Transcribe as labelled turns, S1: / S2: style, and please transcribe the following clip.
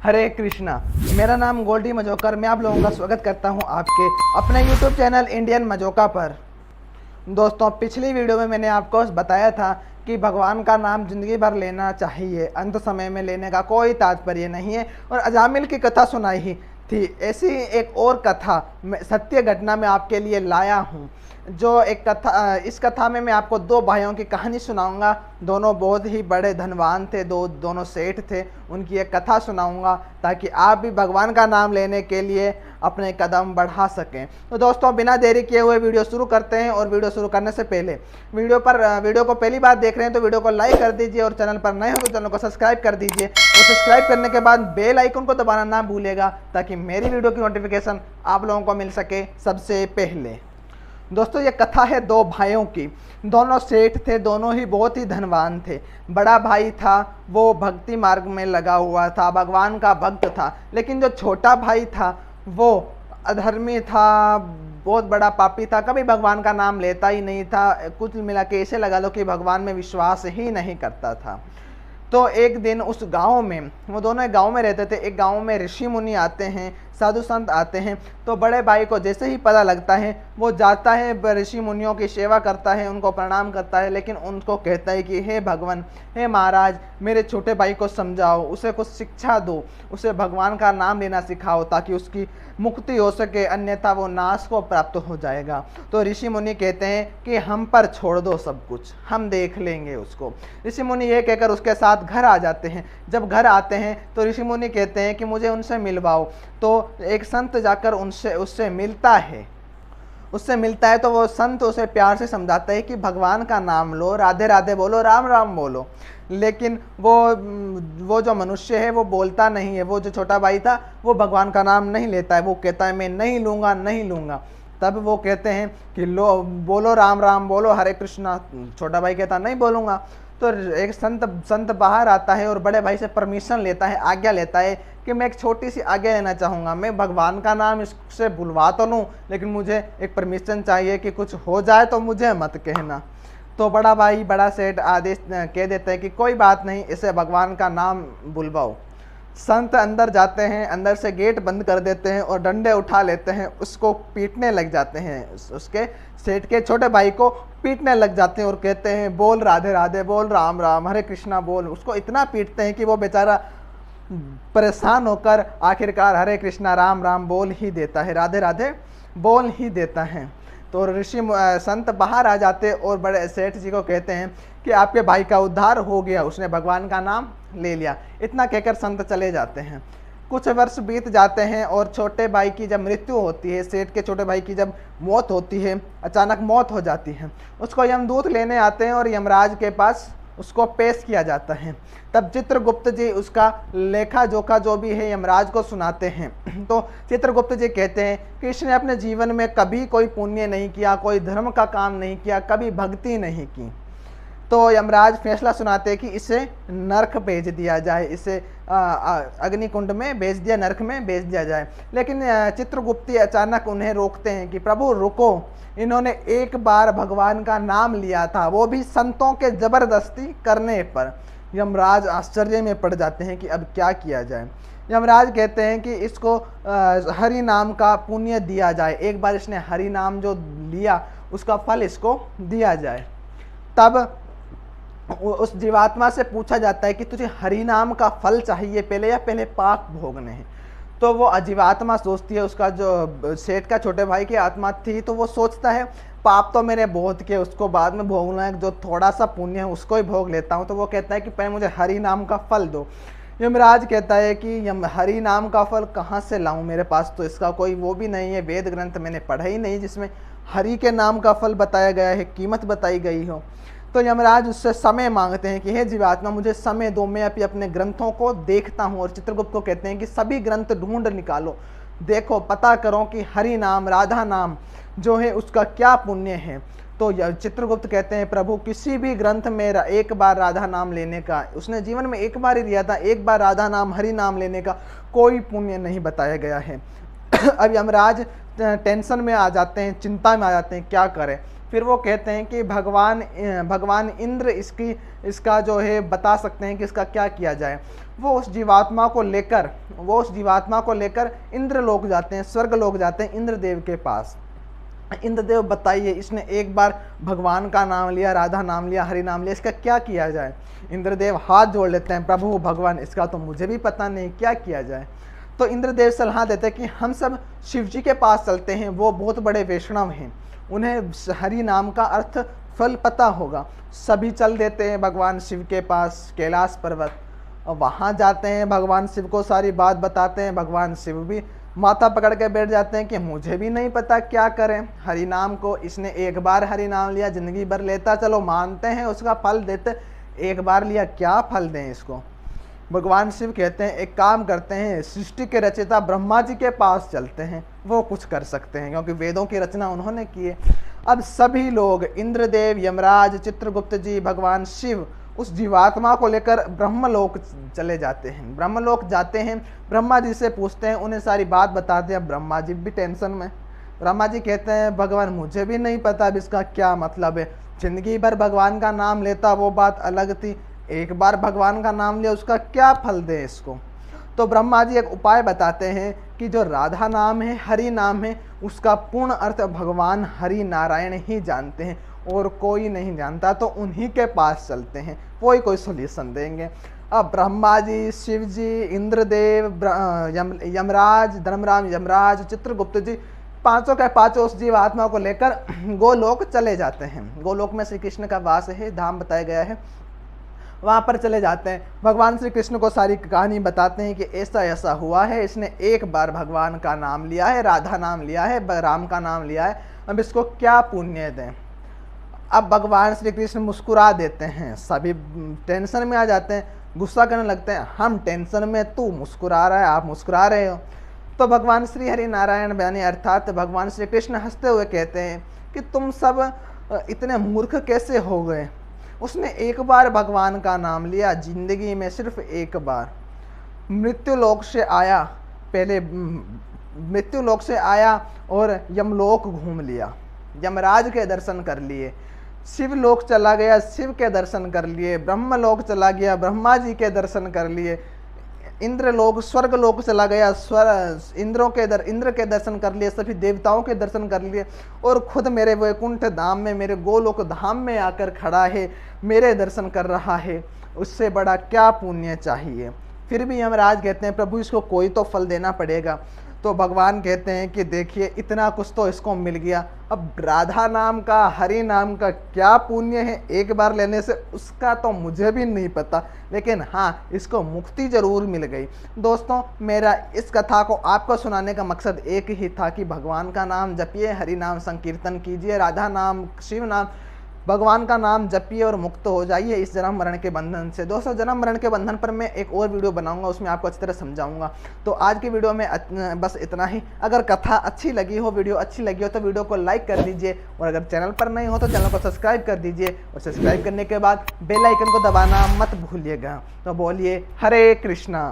S1: हरे कृष्णा। मेरा नाम गोल्डी मजोकर। मैं आप लोगों का स्वागत करता हूं आपके अपने YouTube चैनल इंडियन मजोका पर। दोस्तों, पिछली वीडियो में मैंने आपको बताया था कि भगवान का नाम जिंदगी भर लेना चाहिए, अंत समय में लेने का कोई तात्पर्य नहीं है, और अजामिल की कथा सुनाई ही थी। ऐसी एक और कथा सत्य घटना में आपके लिए लाया हूँ। जो एक कथा, इस कथा में मैं आपको दो भाइयों की कहानी सुनाऊंगा। दोनों बहुत ही बड़े धनवान थे, दोनों सेठ थे। उनकी एक कथा सुनाऊंगा ताकि आप भी भगवान का नाम लेने के लिए अपने कदम बढ़ा सकें। तो दोस्तों, बिना देरी किए हुए वीडियो शुरू करते हैं। और वीडियो शुरू करने से पहले वीडियो को पहली बार देख रहे हैं तो वीडियो को लाइक कर दीजिए, और चैनल पर नए हो तो चैनल को सब्सक्राइब कर दीजिए। और सब्सक्राइब करने के बाद बेल आइकन को दबाना ना भूलिएगा ताकि मेरी वीडियो की नोटिफिकेशन आप लोगों को मिल सके सबसे पहले। दोस्तों, ये कथा है दो भाइयों की। दोनों सेठ थे, दोनों ही बहुत ही धनवान थे। बड़ा भाई था वो भक्ति मार्ग में लगा हुआ था, भगवान का भक्त था। लेकिन जो छोटा भाई था वो अधर्मी था, बहुत बड़ा पापी था, कभी भगवान का नाम लेता ही नहीं था। कुछ मिला के ऐसे लगा लो कि भगवान में विश्वास ही नहीं करता था। तो एक दिन उस गांव में, वो दोनों एक गांव में रहते थे, एक गांव में ऋषि मुनि आते हैं, साधु संत आते हैं। तो बड़े भाई को जैसे ही पता लगता है वो जाता है, ऋषि मुनियों की सेवा करता है, उनको प्रणाम करता है। लेकिन उनको कहता है कि हे भगवान, हे महाराज, मेरे छोटे भाई को समझाओ, उसे कुछ शिक्षा दो, उसे भगवान का नाम लेना सिखाओ ताकि उसकी मुक्ति हो सके, अन्यथा वो नाश को प्राप्त हो जाएगा। तो ऋषि मुनि कहते हैं कि हम पर छोड़ दो सब कुछ, हम देख लेंगे उसको। ऋषि मुनि ये कहकर उसके साथ घर आ जाते हैं। जब घर आते हैं तो ऋषि मुनि कहते हैं कि मुझे उनसे मिलवाओ। तो एक संत जाकर उससे मिलता है। तो वो संत उसे प्यार से समझाता है कि भगवान का नाम लो, राधे राधे बोलो, राम राम बोलो। लेकिन वो जो मनुष्य है वो बोलता नहीं है। वो जो छोटा भाई था वो भगवान का नाम नहीं लेता है, वो कहता है मैं नहीं लूँगा, नहीं लूँगा। तब वो कहते हैं कि लो, बोलो राम राम बोलो, हरे कृष्णा। छोटा भाई कहता नहीं बोलूँगा। तो एक संत बाहर आता है और बड़े भाई से परमिशन लेता है, आज्ञा लेता है कि मैं एक छोटी सी आज्ञा लेना चाहूँगा। मैं भगवान का नाम इससे बुलवा तो लूँ, लेकिन मुझे एक परमिशन चाहिए कि कुछ हो जाए तो मुझे मत कहना। तो बड़ा भाई, बड़ा सेठ आदेश कह देता है कि कोई बात नहीं, इसे भगवान का नाम बुलवाओ। संत अंदर जाते हैं, अंदर से गेट बंद कर देते हैं और डंडे उठा लेते हैं, उसको पीटने लग जाते हैं। उसके सेठ के छोटे भाई को पीटने लग जाते हैं और कहते हैं बोल राधे राधे बोल, राम राम, हरे कृष्णा बोल। उसको इतना पीटते हैं कि वो बेचारा परेशान होकर आखिरकार हरे कृष्णा राम राम बोल ही देता है, राधे राधे बोल ही देता है। तो संत बाहर आ जाते और बड़े सेठ जी को कहते हैं कि आपके भाई का उद्धार हो गया, उसने भगवान का नाम ले लिया। इतना कहकर संत चले जाते हैं। कुछ वर्ष बीत जाते हैं और छोटे भाई की जब मृत्यु होती है, सेठ के छोटे भाई की जब मौत होती है, अचानक मौत हो जाती है, उसको यमदूत लेने आते हैं और यमराज के पास उसको पेश किया जाता है। तब चित्रगुप्त जी उसका लेखा जोखा जो भी है यमराज को सुनाते हैं। तो चित्रगुप्त जी कहते हैं कि इसने अपने जीवन में कभी कोई पुण्य नहीं किया, कोई धर्म का काम नहीं किया, कभी भक्ति नहीं की। तो यमराज फैसला सुनाते हैं कि इसे नरक भेज दिया जाए, इसे अग्निकुंड में भेज दिया, नरक में भेज दिया जाए। लेकिन चित्रगुप्त अचानक उन्हें रोकते हैं कि प्रभु रुको, इन्होंने एक बार भगवान का नाम लिया था, वो भी संतों के जबरदस्ती करने पर। यमराज आश्चर्य में पड़ जाते हैं कि अब क्या किया जाए। यमराज कहते हैं कि इसको हरि नाम का पुण्य दिया जाए, एक बार इसने हरि नाम जो लिया उसका फल इसको दिया जाए। तब उस जीवात्मा से पूछा जाता है कि तुझे हरि नाम का फल चाहिए पहले या पहले पाप भोगने हैं। तो वो जीवात्मा सोचती है, उसका जो सेठ का छोटे भाई की आत्मा थी, तो वो सोचता है पाप तो मैंने बहुत किए, उसको बाद में भोगना है, जो थोड़ा सा पुण्य है उसको ही भोग लेता हूँ। तो वो कहता है कि पहले मुझे हरि नाम का फल दो। यमराज कहता है कि हरि नाम का फल कहाँ से लाऊं, मेरे पास तो इसका कोई वो भी नहीं है, वेद ग्रंथ मैंने पढ़ा ही नहीं जिसमें हरि के नाम का फल बताया गया है, कीमत बताई गई हो। तो यमराज उससे समय मांगते हैं कि हे जीवात्मा, मुझे समय दो, मैं अभी अपने ग्रंथों को देखता हूँ। और चित्रगुप्त को कहते हैं कि सभी ग्रंथ ढूंढ निकालो, देखो, पता करो कि हरि नाम, राधा नाम जो है उसका क्या पुण्य है। तो चित्रगुप्त कहते हैं प्रभु, किसी भी ग्रंथ में एक बार राधा नाम लेने का, उसने जीवन में एक बार ही लिया था, एक बार राधा नाम, हरि नाम लेने का कोई पुण्य नहीं बताया गया है। अब यमराज टेंशन में आ जाते हैं, चिंता में आ जाते हैं, क्या करें। फिर वो कहते हैं कि भगवान इंद्र इसका जो है बता सकते हैं कि इसका क्या किया जाए। वो उस जीवात्मा को लेकर इंद्रलोक जाते हैं, स्वर्ग लोक जाते हैं इंद्रदेव के पास। इंद्रदेव बताइए, इसने एक बार भगवान का नाम लिया, राधा नाम लिया, हरि नाम लिया, इसका क्या किया जाए। इंद्रदेव हाथ जोड़ लेते हैं, प्रभु भगवान इसका तो मुझे भी पता नहीं, क्या किया जाए। तो इंद्रदेव सलाह देते हैं कि हम सब शिव जी के पास चलते हैं, वो बहुत बड़े वैष्णव हैं, उन्हें हरि नाम का अर्थ फल पता होगा। सभी चल देते हैं भगवान शिव के पास, कैलाश पर्वत, और वहाँ जाते हैं, भगवान शिव को सारी बात बताते हैं। भगवान शिव भी माथा पकड़ के बैठ जाते हैं कि मुझे भी नहीं पता क्या करें। हरि नाम को इसने एक बार हरि नाम लिया, जिंदगी भर लेता, चलो मानते हैं उसका फल देते, एक बार लिया क्या फल दें इसको। भगवान शिव कहते हैं एक काम करते हैं, सृष्टि के रचयिता ब्रह्मा जी के पास चलते हैं, वो कुछ कर सकते हैं, क्योंकि वेदों की रचना उन्होंने की है। अब सभी लोग, इंद्रदेव, यमराज, चित्रगुप्त जी, भगवान शिव, उस जीवात्मा को लेकर ब्रह्मलोक चले जाते हैं। ब्रह्मलोक जाते हैं, ब्रह्मा जी से पूछते हैं, उन्हें सारी बात बताते हैं। ब्रह्मा जी भी टेंशन में। ब्रह्मा जी कहते हैं भगवान मुझे भी नहीं पता अब इसका क्या मतलब है, जिंदगी भर भगवान का नाम लेता वो बात अलग थी, एक बार भगवान का नाम लिया उसका क्या फल दे इसको। तो ब्रह्मा जी एक उपाय बताते हैं कि जो राधा नाम है, हरि नाम है, उसका पूर्ण अर्थ भगवान हरि नारायण ही जानते हैं और कोई नहीं जानता, तो उन्हीं के पास चलते हैं, वो ही कोई सोल्यूशन देंगे। अब ब्रह्मा जी, शिव जी, इंद्रदेव, यमराज, धर्मराज, यमराज, चित्रगुप्त जी, पांचों के पांचों उस जीवात्मा को लेकर गोलोक चले जाते हैं। गोलोक में श्री कृष्ण का वास है, धाम बताया गया है, वहाँ पर चले जाते हैं। भगवान श्री कृष्ण को सारी कहानी बताते हैं कि ऐसा ऐसा हुआ है, इसने एक बार भगवान का नाम लिया है, राधा नाम लिया है, राम का नाम लिया है, अब इसको क्या पुण्य दें। अब भगवान श्री कृष्ण मुस्कुरा देते हैं, सभी टेंशन में आ जाते हैं, गुस्सा करने लगते हैं, हम टेंशन में, तू मुस्कुरा रहा है, आप मुस्कुरा रहे हो। तो भगवान श्री हरि नारायण यानी अर्थात भगवान श्री कृष्ण हंसते हुए कहते हैं कि तुम सब इतने मूर्ख कैसे हो गए। उसने एक बार भगवान का नाम लिया, जिंदगी में सिर्फ एक बार, मृत्युलोक से आया, पहले मृत्युलोक से आया और यमलोक घूम लिया, यमराज के दर्शन कर लिए, शिवलोक चला गया, शिव के दर्शन कर लिए, ब्रह्मलोक चला गया, ब्रह्मा जी के दर्शन कर लिए, इंद्रलोक, स्वर्गलोक चला गया, इंद्र के दर्शन कर लिए, सभी देवताओं के दर्शन कर लिए, और खुद मेरे वैकुंठ धाम में, मेरे गोलोक धाम में आकर खड़ा है, मेरे दर्शन कर रहा है, उससे बड़ा क्या पुण्य चाहिए। फिर भी यमराज कहते हैं प्रभु इसको कोई तो फल देना पड़ेगा। तो भगवान कहते हैं कि देखिए इतना कुछ तो इसको मिल गया, अब राधा नाम का, हरि नाम का क्या पुण्य है एक बार लेने से, उसका तो मुझे भी नहीं पता, लेकिन हाँ इसको मुक्ति जरूर मिल गई। दोस्तों, मेरा इस कथा को आपको सुनाने का मकसद एक ही था कि भगवान का नाम जपिए, हरि नाम संकीर्तन कीजिए, राधा नाम, शिव नाम, भगवान का नाम जपिए और मुक्त हो जाइए इस जन्म मरण के बंधन से। दोस्तों, जन्म मरण के बंधन पर मैं एक और वीडियो बनाऊंगा, उसमें आपको अच्छी तरह समझाऊंगा। तो आज की वीडियो में बस इतना ही। अगर कथा अच्छी लगी हो, वीडियो अच्छी लगी हो, तो वीडियो को लाइक कर दीजिए, और अगर चैनल पर नहीं हो तो चैनल को सब्सक्राइब कर दीजिए, और सब्सक्राइब करने के बाद बेल आइकन को दबाना मत भूलिएगा। तो बोलिए हरे कृष्णा।